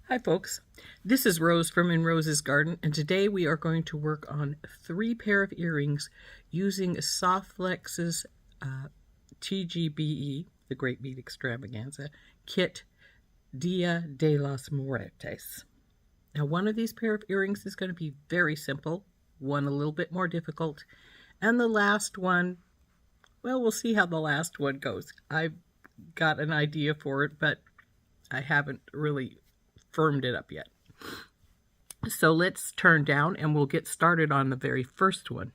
Hi folks, this is Rose from In Rose's Garden, and today we are going to work on 3 pair of earrings using SoftFlex's TGBE, the Great Bead Extravaganza, kit Dia de las Muertes. Now one of these pair of earrings is going to be very simple, one a little bit more difficult, and the last one, well, we'll see how the last one goes. I've got an idea for it, but I haven't really firmed it up yet. So let's turn down and we'll get started on the very first one.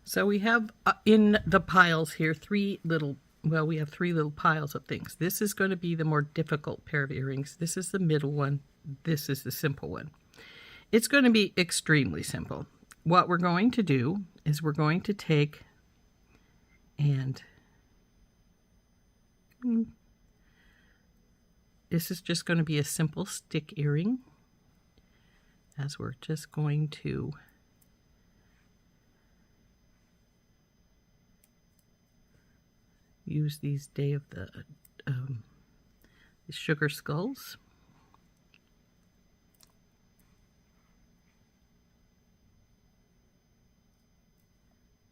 So we have in the piles here we have 3 little piles of things. This is going to be the more difficult pair of earrings. This is the middle one. This is the simple one. It's going to be extremely simple. What we're going to do is we're going to take and this is just going to be a simple stick earring, as we're just going to use these Day of the sugar skulls.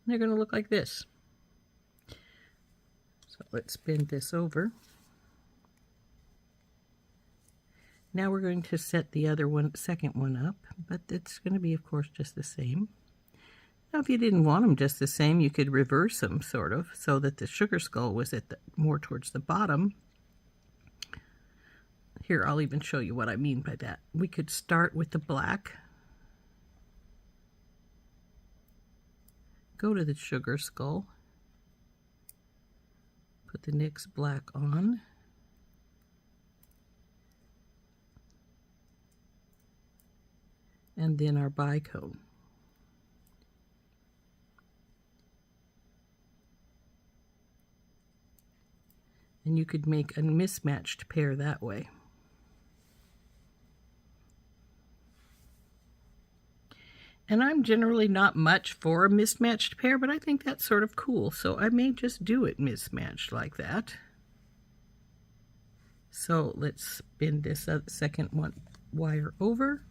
They're going to look like this. So let's bend this over. Now we're going to set the second one up, but it's going to be, of course, just the same. Now, if you didn't want them just the same, you could reverse them, sort of, so that the sugar skull was at more towards the bottom. Here, I'll even show you what I mean by that. We could start with the black, go to the sugar skull, put the next black on, and then our bicone. And you could make a mismatched pair that way. And I'm generally not much for a mismatched pair, but I think that's sort of cool, so I may just do it mismatched like that. So let's bend this second wire over.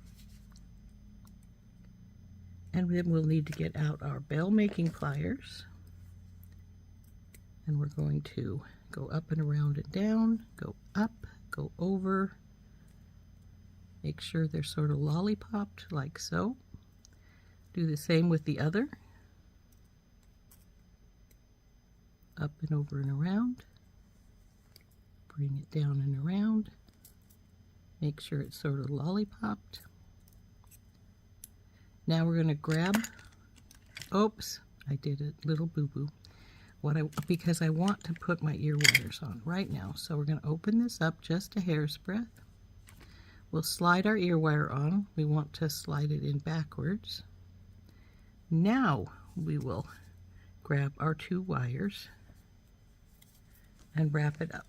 And then we'll need to get out our bell making pliers. And we're going to go up and around and down, go up, go over. Make sure they're sort of lollipopped like so. Do the same with the other. Up and over and around. Bring it down and around. Make sure it's sort of lollipopped. Now we're going to grab, oops, I did a little boo-boo, because I want to put my ear wires on right now. So we're going to open this up just a hair's breadth. We'll slide our ear wire on. We want to slide it in backwards. Now we will grab our 2 wires and wrap it up.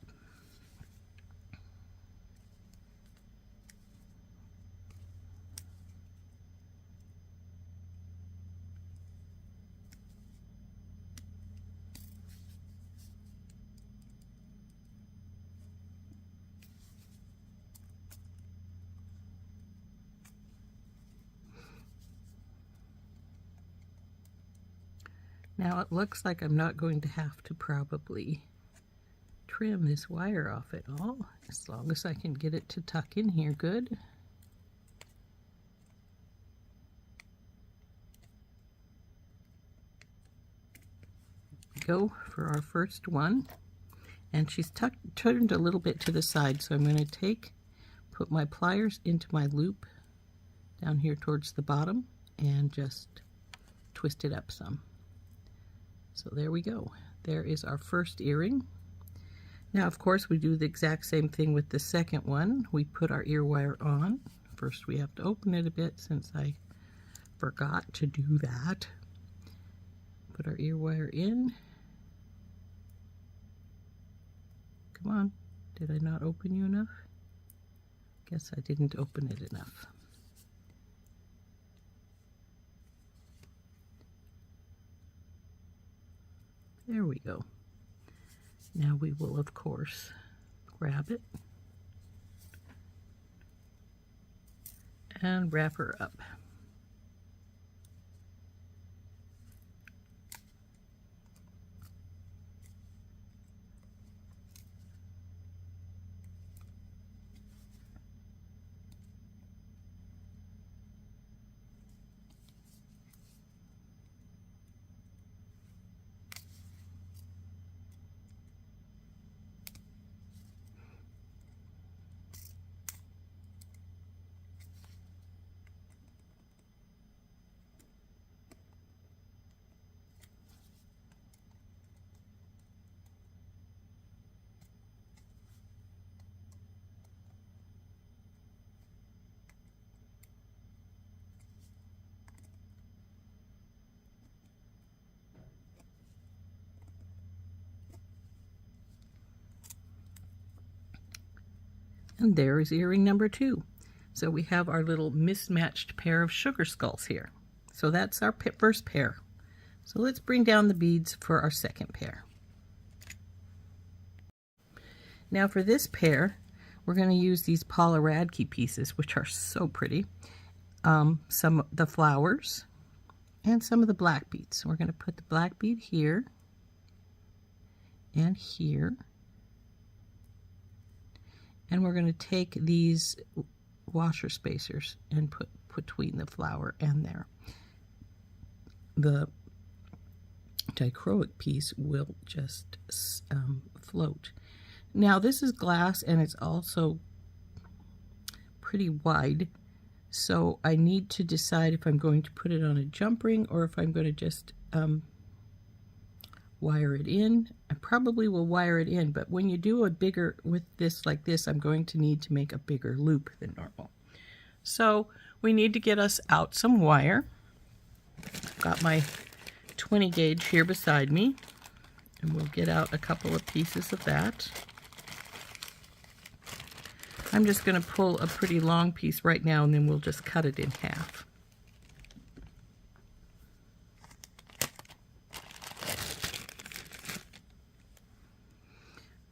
Now it looks like I'm not going to have to probably trim this wire off at all, as long as I can get it to tuck in here good. Go for our first one, and she's turned a little bit to the side, so I'm going to put my pliers into my loop down here towards the bottom and just twist it up some. So there we go. There is our first earring. Now, of course, we do the exact same thing with the second one. We put our ear wire on. First, we have to open it a bit since I forgot to do that. Put our ear wire in. Come on. Did I not open you enough? Guess I didn't open it enough. There we go. Now we will, of course, grab it and wrap her up. And there is earring number 2. So we have our little mismatched pair of sugar skulls here. So that's our first pair. So let's bring down the beads for our second pair. Now for this pair, we're going to use these Paula Radke pieces, which are so pretty. Some of the flowers and some of the black beads. We're going to put the black bead here and here. And we're going to take these washer spacers and put between the flower and there. The dichroic piece will just float. Now this is glass and it's also pretty wide, so I need to decide if I'm going to put it on a jump ring or if I'm going to just wire it in. I probably will wire it in, but when you do a bigger with this like this, I'm going to need to make a bigger loop than normal. So we need to get us out some wire. Got my 20 gauge here beside me, and we'll get out a couple of pieces of that. I'm just going to pull a pretty long piece right now, and then we'll just cut it in half.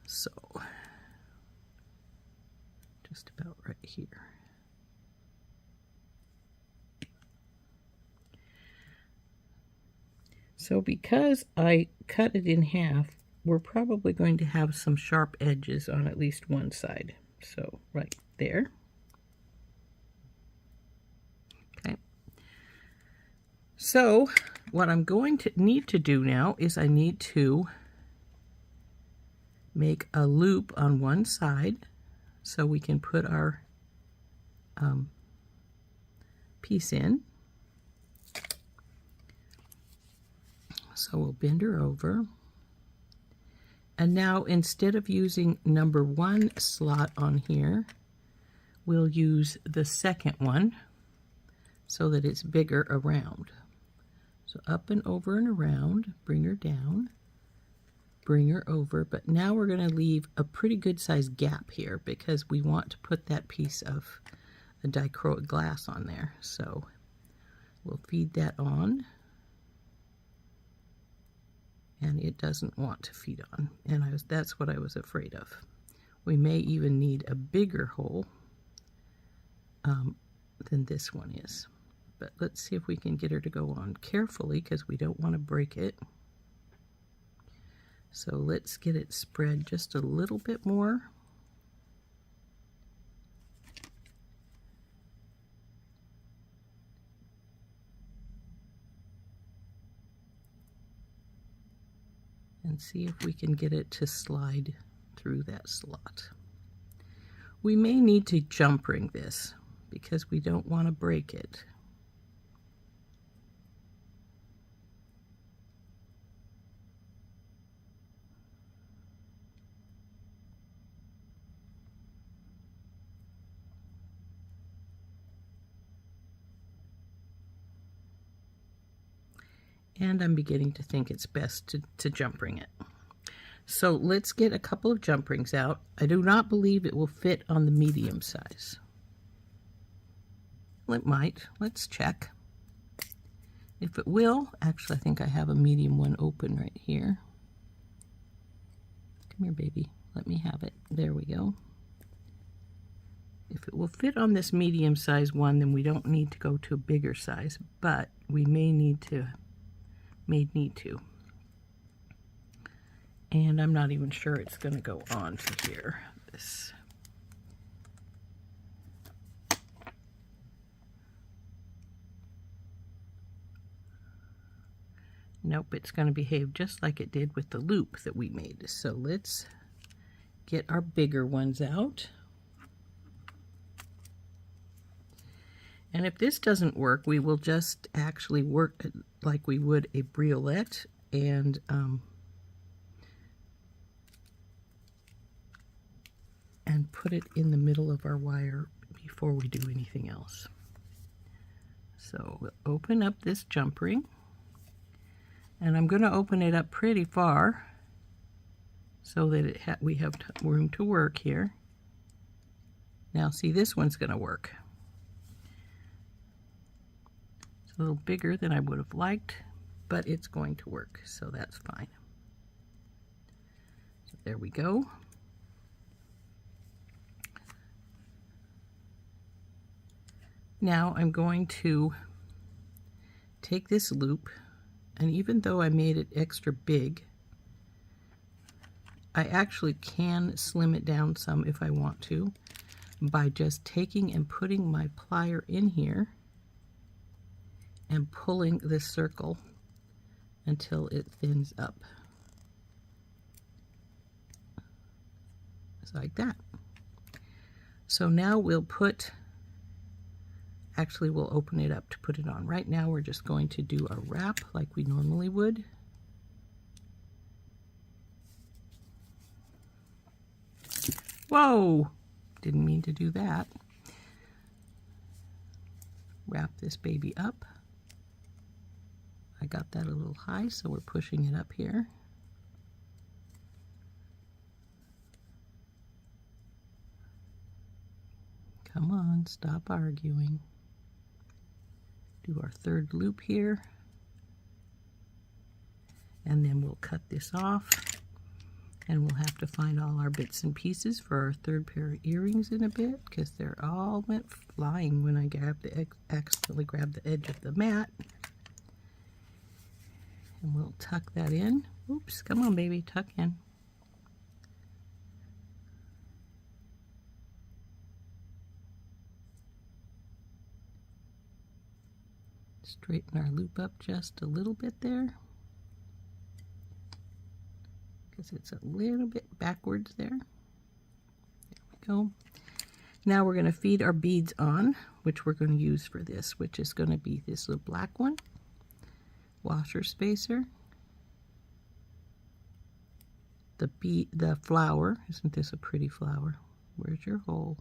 So, just about right here. So because I cut it in half, we're probably going to have some sharp edges on at least one side. So right there. Okay. So what I'm going to need to do now is I need to make a loop on one side so we can put our piece in. So we'll bend her over. And now instead of using number 1 slot on here, we'll use the second one so that it's bigger around. So up and over and around, bring her down, bring her over. But now we're going to leave a pretty good sized gap here because we want to put that piece of the dichroic glass on there. So we'll feed that on. And it doesn't want to feed on, and that's what I was afraid of. We may even need a bigger hole than this one is. But let's see if we can get her to go on carefully because we don't want to break it. So let's get it spread just a little bit more. And see if we can get it to slide through that slot. We may need to jump ring this because we don't want to break it. And I'm beginning to think it's best to jump ring it. So let's get a couple of jump rings out. I do not believe it will fit on the medium size. Well, it might. Let's check. If it will, actually I think I have a medium one open right here. Come here, baby. Let me have it. There we go. If If it will fit on this medium size one, then we don't need to go to a bigger size, but we may need to. And I'm not even sure it's going to go on to here. This. Nope, it's going to behave just like it did with the loop that we made. So let's get our bigger ones out. And if this doesn't work, we will just actually work like we would a briolet and put it in the middle of our wire before we do anything else. So we'll open up this jump ring, and I'm going to open it up pretty far so that we have room to work here. Now see, this one's going to work. It's a little bigger than I would have liked, but it's going to work, so that's fine. So there we go. Now I'm going to take this loop, and even though I made it extra big, I actually can slim it down some if I want to by just taking and putting my plier in here and pulling this circle until it thins up. Just like that. So now we'll we'll open it up to put it on. Right now we're just going to do a wrap like we normally would. Whoa! Didn't mean to do that. Wrap this baby up. I got that a little high, so we're pushing it up here. Come on, stop arguing. Do our third loop here. And then we'll cut this off. And we'll have to find all our bits and pieces for our third pair of earrings in a bit, because they're all went flying when I accidentally grabbed the edge of the mat. And we'll tuck that in. Oops, come on baby, tuck in. Straighten our loop up just a little bit there, because it's a little bit backwards there. There we go. Now we're going to feed our beads on, which we're going to use for this, which is going to be this little black one. Washer spacer, the flower. Isn't this a pretty flower? Where's your hole?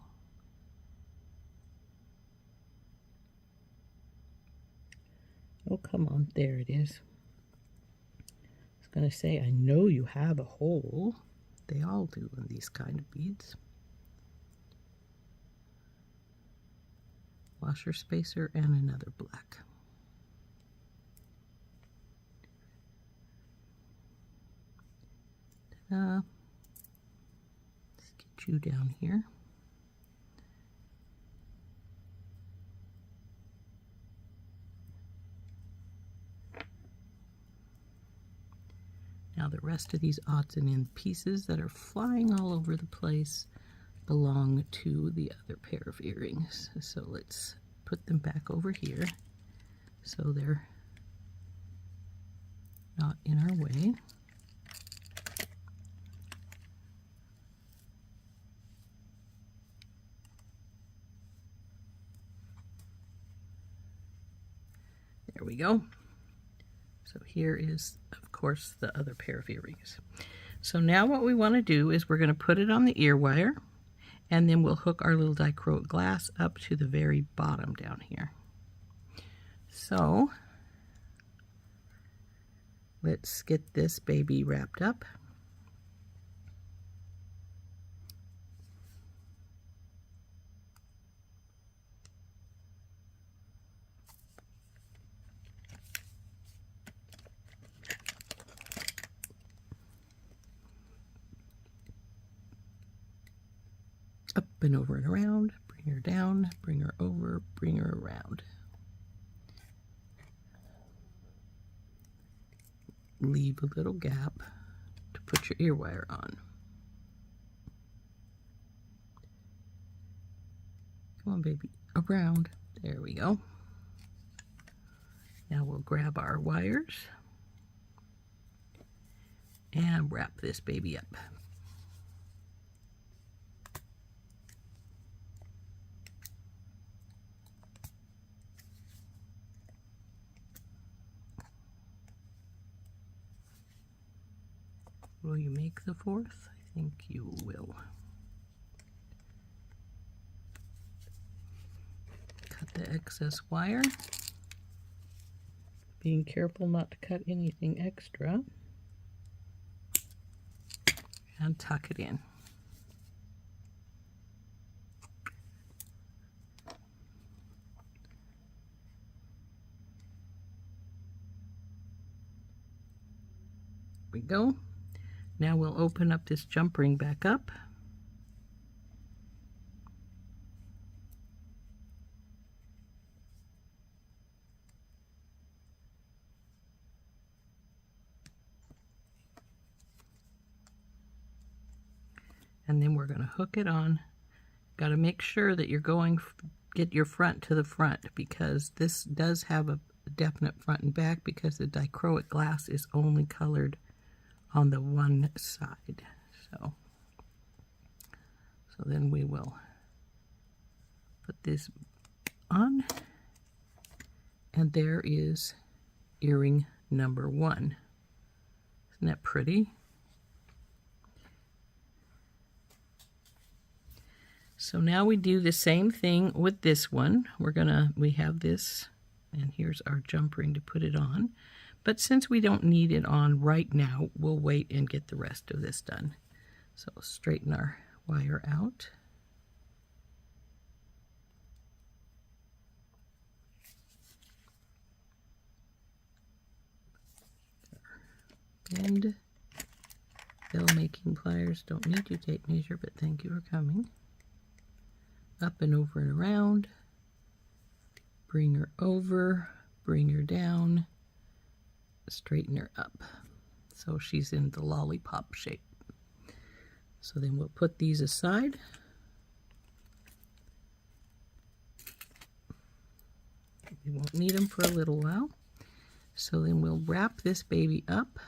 Oh, come on, there it is. I was going to say, I know you have a hole. They all do in these kind of beads. Washer spacer and another black. Let's get you down here. Now the rest of these odds and ends pieces that are flying all over the place belong to the other pair of earrings. So let's put them back over here so they're not in our way. There we go. So here is, of course, the other pair of earrings. So now what we want to do is we're going to put it on the ear wire, and then we'll hook our little dichroic glass up to the very bottom down here. So let's get this baby wrapped up. Up and over and around, bring her down, bring her over, bring her around. Leave a little gap to put your ear wire on. Come on, baby, around. There we go. Now we'll grab our wires and wrap this baby up. Will you make the fourth? I think you will. Cut the excess wire. Being careful not to cut anything extra. And tuck it in. There we go. Now we'll open up this jump ring back up. And then we're going to hook it on. Got to make sure that you're get your front to the front, because this does have a definite front and back, because the dichroic glass is only colored on the one side. So then we will put this on, and there is earring number 1. Isn't that pretty? So now we do the same thing with this one. We have this, and here's our jump ring to put it on. But since we don't need it on right now, we'll wait and get the rest of this done. So straighten our wire out. Bend. Bell making pliers. Don't need your tape measure, but thank you for coming. Up and over and around. Bring her over, bring her down, straighten her up. So she's in the lollipop shape. So then we'll put these aside. We won't need them for a little while. So then we'll wrap this baby up.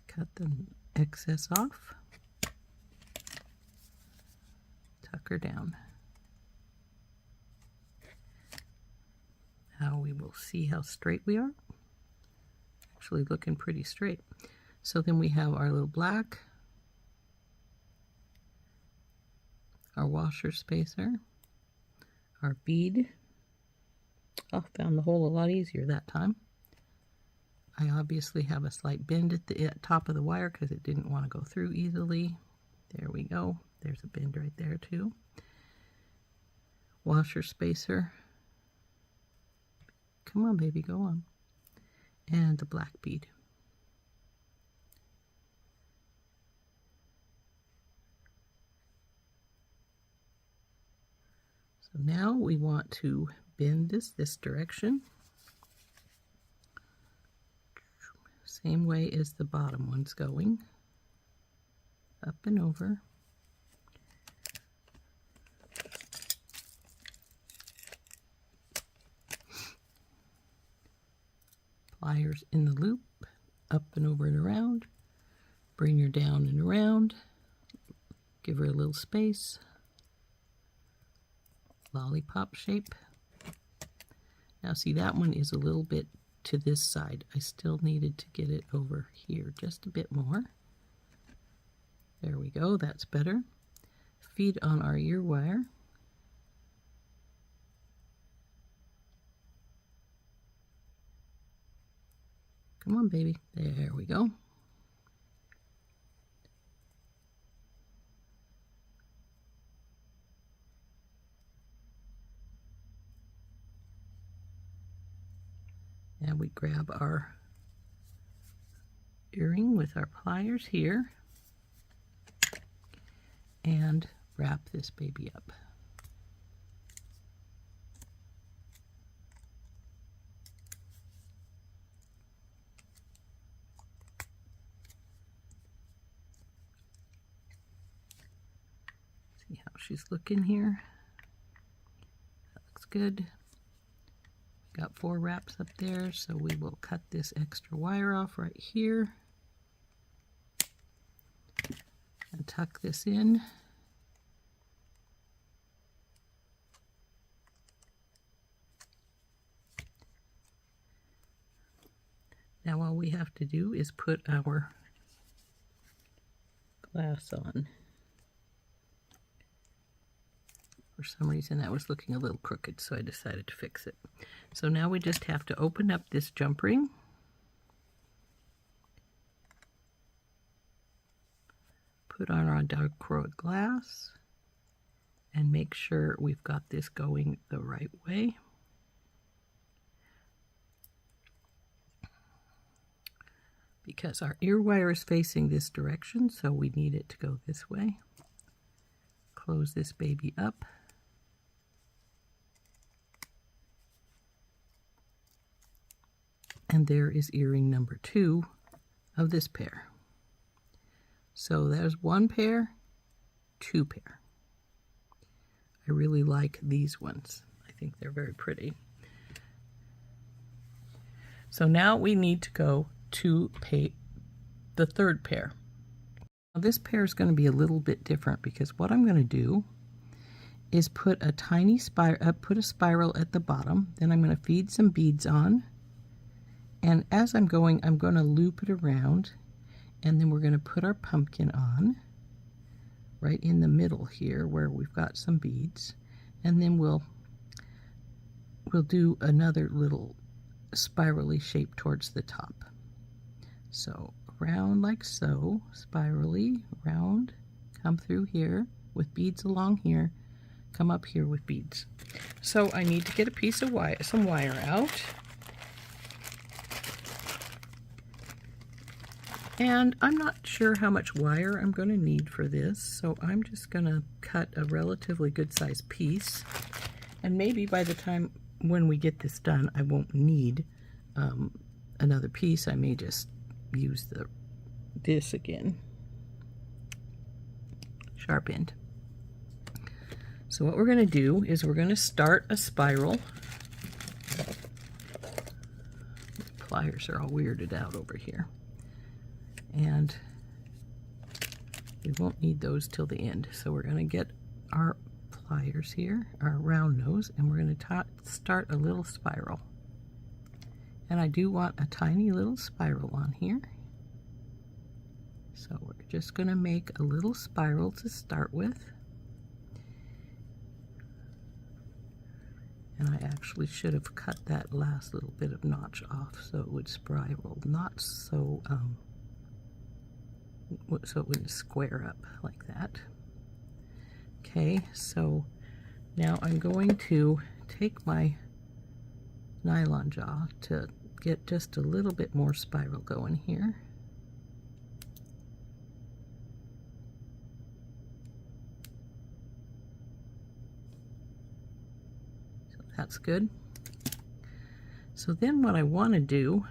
Cut the excess off. Tuck her down. Now we will see how straight we are. Actually looking pretty straight. So then we have our little black, our washer spacer, our bead. Oh, found the hole a lot easier that time. I obviously have a slight bend at the top of the wire because it didn't want to go through easily. There we go. There's a bend right there too. Washer spacer. Come on, baby, go on. And the black bead. So now we want to bend this direction. Same way as the bottom one's going. Up and over. Pliers in the loop. Up and over and around. Bring her down and around. Give her a little space. Lollipop shape. Now see, that one is a little bit to this side. I still needed to get it over here just a bit more. There we go, that's better. Feed on our ear wire. Come on, baby. There we go. And we grab our earring with our pliers here and wrap this baby up. See how she's looking here? That looks good. Got 4 wraps up there, so we will cut this extra wire off right here and tuck this in. Now all we have to do is put our glass on. For some reason that was looking a little crooked, so I decided to fix it. So now we just have to open up this jump ring, put on our dichroic glass, and make sure we've got this going the right way. Because our ear wire is facing this direction, so we need it to go this way. Close this baby up. And there is earring number 2 of this pair. So there's 1 pair, 2 pair. I really like these ones. I think they're very pretty. So now we need to go to the 3rd pair. Now this pair is going to be a little bit different because what I'm going to do is put a tiny spiral at the bottom. Then I'm going to feed some beads on. And as I'm going to loop it around, and then we're going to put our pumpkin on right in the middle here where we've got some beads, and then we'll do another little spirally shape towards the top. So around like so, spirally round, come through here with beads along here, come up here with beads. So I need to get a piece of wire, some wire out. And I'm not sure how much wire I'm going to need for this, so I'm just going to cut a relatively good sized piece. And maybe by the time when we get this done, I won't need another piece. I may just use this again, sharp end. So what we're going to do is we're going to start a spiral. The pliers are all weirded out over here. And we won't need those till the end. So we're going to get our pliers here, our round nose, and we're going to start a little spiral. And I do want a tiny little spiral on here. So we're just going to make a little spiral to start with. And I actually should have cut that last little bit of notch off so it would spiral, not so so it wouldn't square up like that. Okay, so now I'm going to take my nylon jaw to get just a little bit more spiral going here. So that's good. So then what I want to do,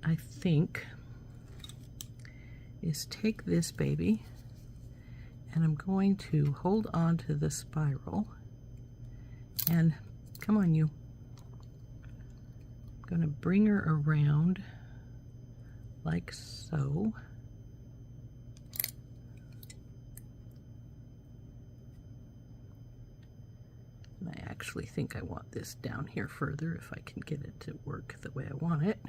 I think, is take this baby and I'm going to hold on to the spiral and come on you. I'm going to bring her around like so. And I actually think I want this down here further if I can get it to work the way I want it.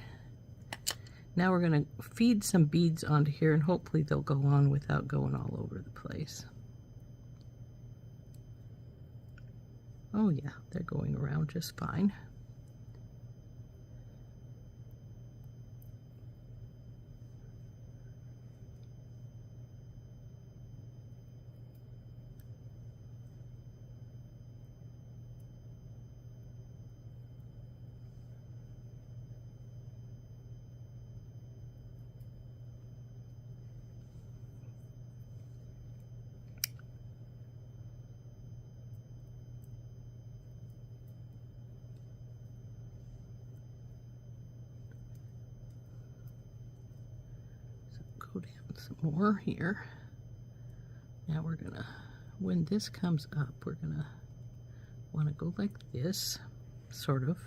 Now we're going to feed some beads onto here and hopefully they'll go on without going all over the place. Oh yeah, they're going around just fine. go down some more here. Now we're gonna, when this comes up, we're gonna want to go like this, sort of.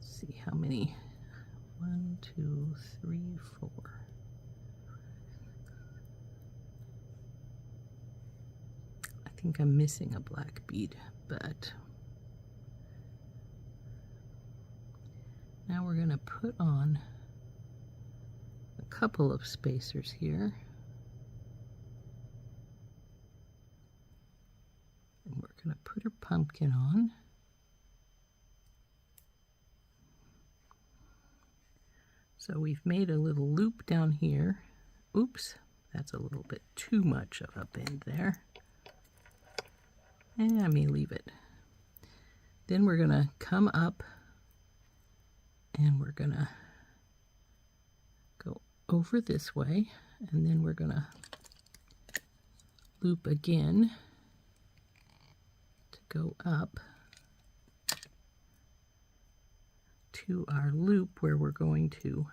See how many. 1, 2, 3, 4. I think I'm missing a black bead, but now we're going to put on a couple of spacers here. And we're going to put her pumpkin on. So we've made a little loop down here. Oops, that's a little bit too much of a bend there. And I may leave it. Then we're going to come up and we're going to go over this way, and then we're going to loop again to go up to our loop where we're going to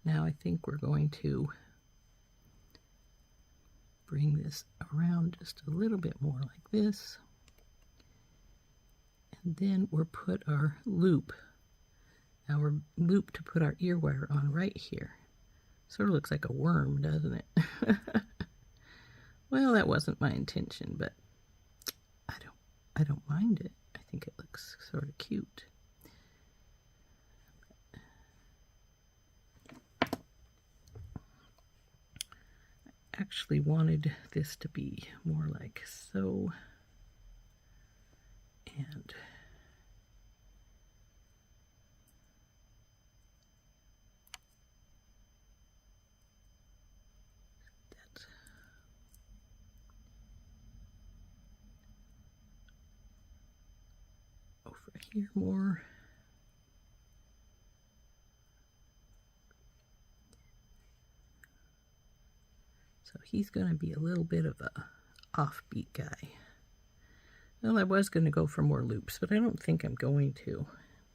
now I think we're going to bring this around just a little bit more like this. And then we'll put our loop to put our ear wire on right here. Sort of looks like a worm, doesn't it? Well, that wasn't my intention, but I don't mind it. I think it looks sort of cute. Actually wanted this to be more like so, and that over here more. So he's going to be a little bit of a offbeat guy. Well, I was going to go for more loops, but I don't think I'm going to.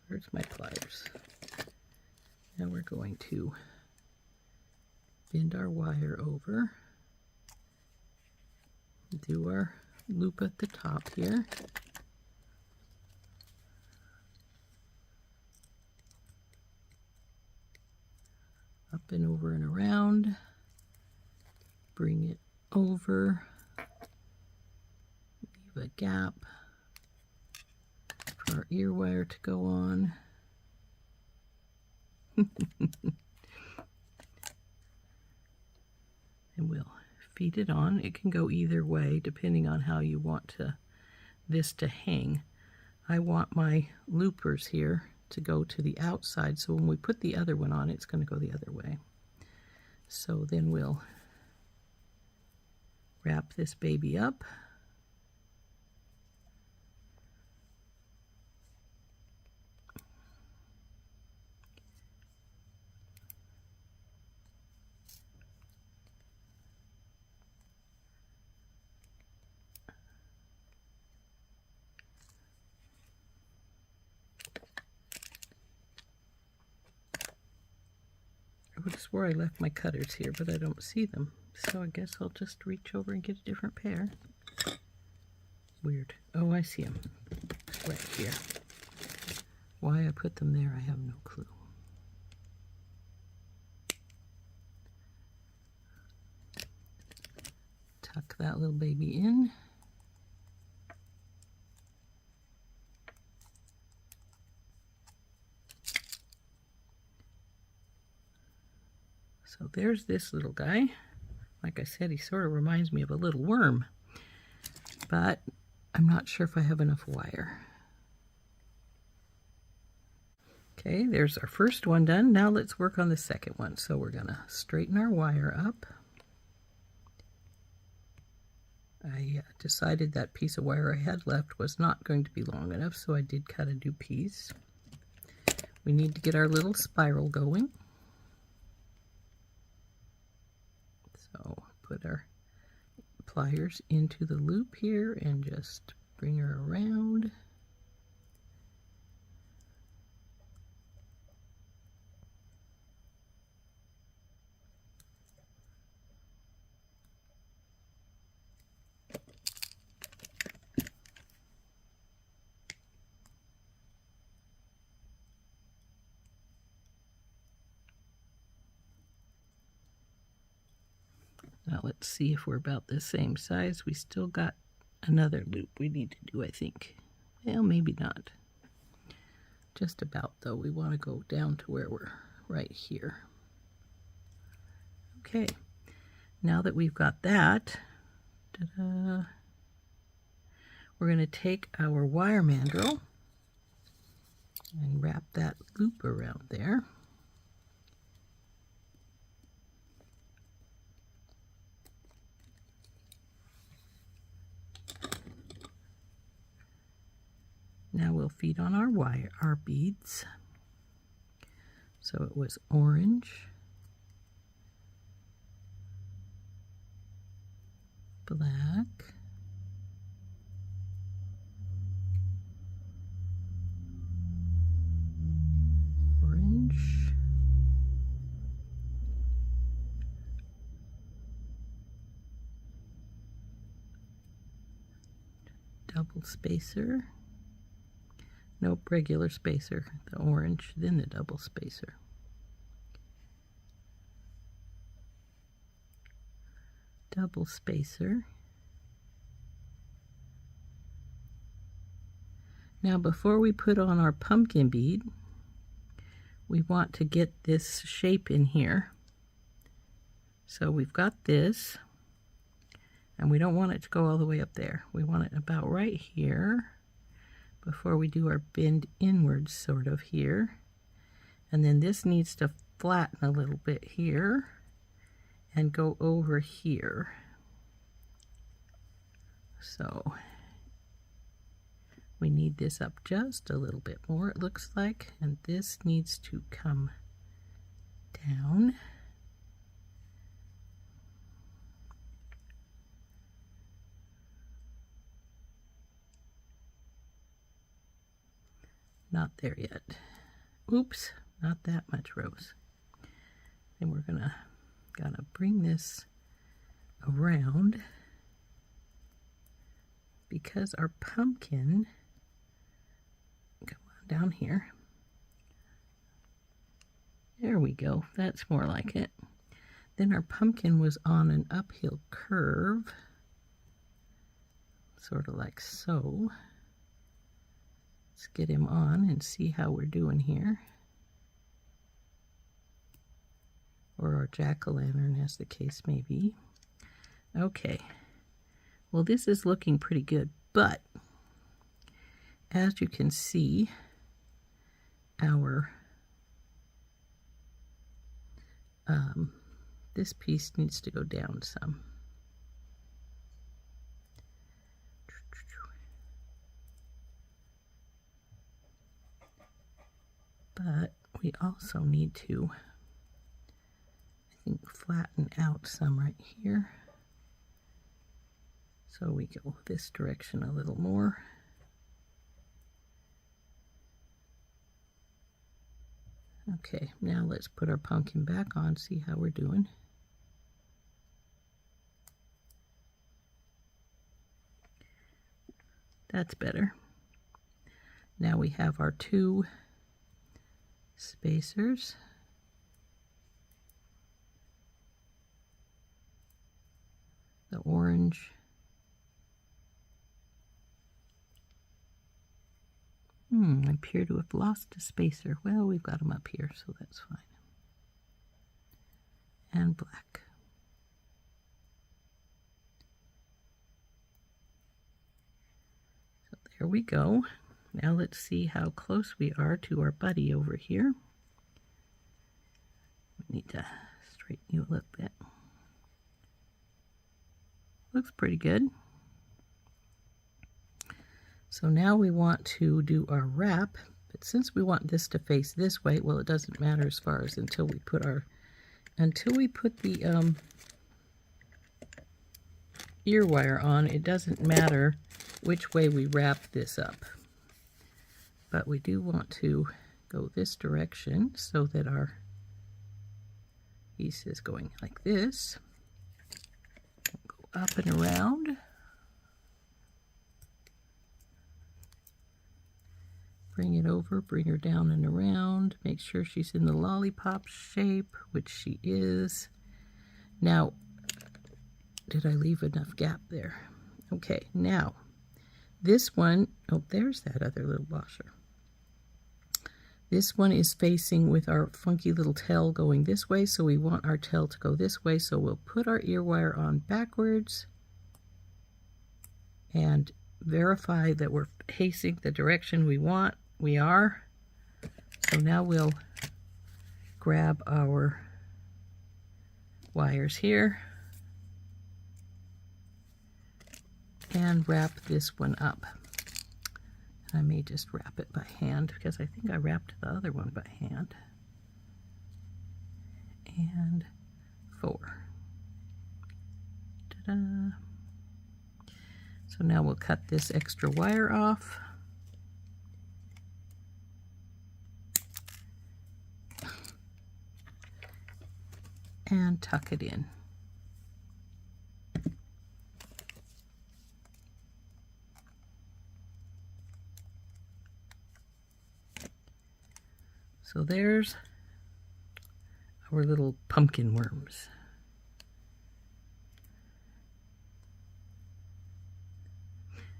Where's my pliers? Now we're going to bend our wire over, do our loop at the top here. Up and over and around. Bring it over, leave a gap for our ear wire to go on. And we'll feed it on. It can go either way depending on how you want this to hang. I want my loopers here to go to the outside, so when we put the other one on, it's going to go the other way. So then we'll wrap this baby up. I would have swore I left my cutters here, but I don't see them. So I guess I'll just reach over and get a different pair. Weird. Oh, I see them. Right here. Why I put them there, I have no clue. Tuck that little baby in. there's this little guy. Like I said, he sort of reminds me of a little worm, but I'm not sure if I have enough wire. Okay, there's our first one done. Now let's work on the second one. So we're going to straighten our wire up. I decided that piece of wire I had left was not going to be long enough, so I did cut a new piece. We need to get our little spiral going. So put our pliers into the loop here and just bring her around. Now let's see if we're about the same size. We still got another loop we need to do, I think. Well, maybe not. Just about, though. We want to go down to where we're right here. Okay. Now that we've got that, we're going to take our wire mandrel and wrap that loop around there. Now we'll feed on our beads. So it was orange, black, orange, double spacer. Nope, regular spacer, the orange, then the double spacer. Double spacer. Now before we put on our pumpkin bead, we want to get this shape in here. So we've got this, and we don't want it to go all the way up there. We want it about right here, before we do our bend inwards sort of here. And then this needs to flatten a little bit here and go over here. So we need this up just a little bit more, it looks like, and this needs to come down. Not there yet. Oops, not that much rose. Then we're gotta bring this around, because our pumpkin, come on down here. There we go, that's more like it. Then our pumpkin was on an uphill curve, sort of like so. Let's get him on and see how we're doing here. Or our jack-o'-lantern, as the case may be. Okay. Well, this is looking pretty good, but as you can see, our this piece needs to go down some. But we also need to, I think, flatten out some right here. So we go this direction a little more. Okay, now let's put our pumpkin back on, see how we're doing. That's better. Now we have our two spacers. The orange. I appear to have lost a spacer. Well, we've got them up here, so that's fine. and black. So there we go. Now let's see how close we are to our buddy over here. We need to straighten you a little bit. Looks pretty good. So now we want to do our wrap, but since we want this to face this way, well, it doesn't matter as far as until we put the ear wire on, it doesn't matter which way we wrap this up. But we do want to go this direction so that our piece is going like this. Go up and around. Bring it over, bring her down and around. Make sure she's in the lollipop shape, which she is. Now, did I leave enough gap there? Okay, now, this one, oh, there's that other little washer. This one is facing with our funky little tail going this way, so we want our tail to go this way, so we'll put our ear wire on backwards and verify that we're facing the direction we want. We are. So now we'll grab our wires here and wrap this one up. I may just wrap it by hand because I think I wrapped the other one by hand. And 4. Ta-da! So now we'll cut this extra wire off. And tuck it in. So there's our little pumpkin worms.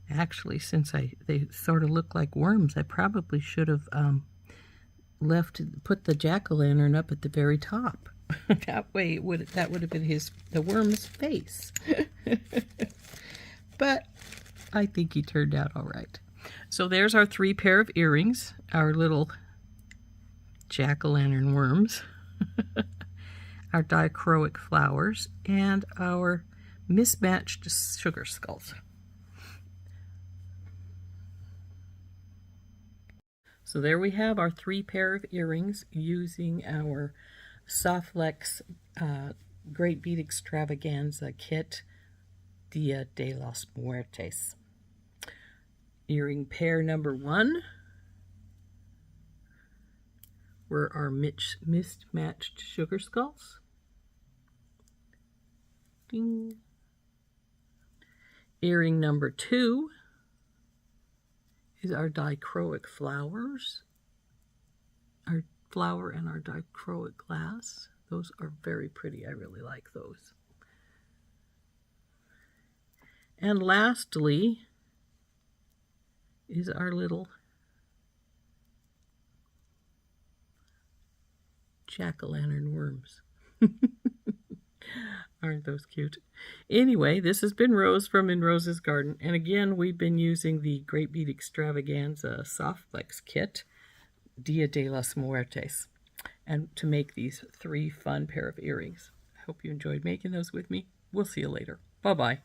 Actually, since they sort of look like worms, I probably should have put the jack-o'-lantern up at the very top. That way that would have been the worm's face. But I think he turned out all right. So there's our 3 pair of earrings, our little jack-o'-lantern worms, our dichroic flowers, and our mismatched sugar skulls. So there we have our 3 pair of earrings using our SoftFlex Great Bead Extravaganza Kit Dia de los Muertes. Earring pair number 1 were our mismatched sugar skulls. Ding. Earring number 2 is our dichroic flowers, our flower and our dichroic glass. Those are very pretty. I really like those. And lastly is our little jack-o'-lantern worms. Aren't those cute? Anyway, this has been Rose from In Rose's Garden. And again, we've been using the Great Bead Extravaganza SoftFlex Kit, Dia de los Muertes, and to make these 3 fun pair of earrings. I hope you enjoyed making those with me. We'll see you later. Bye-bye.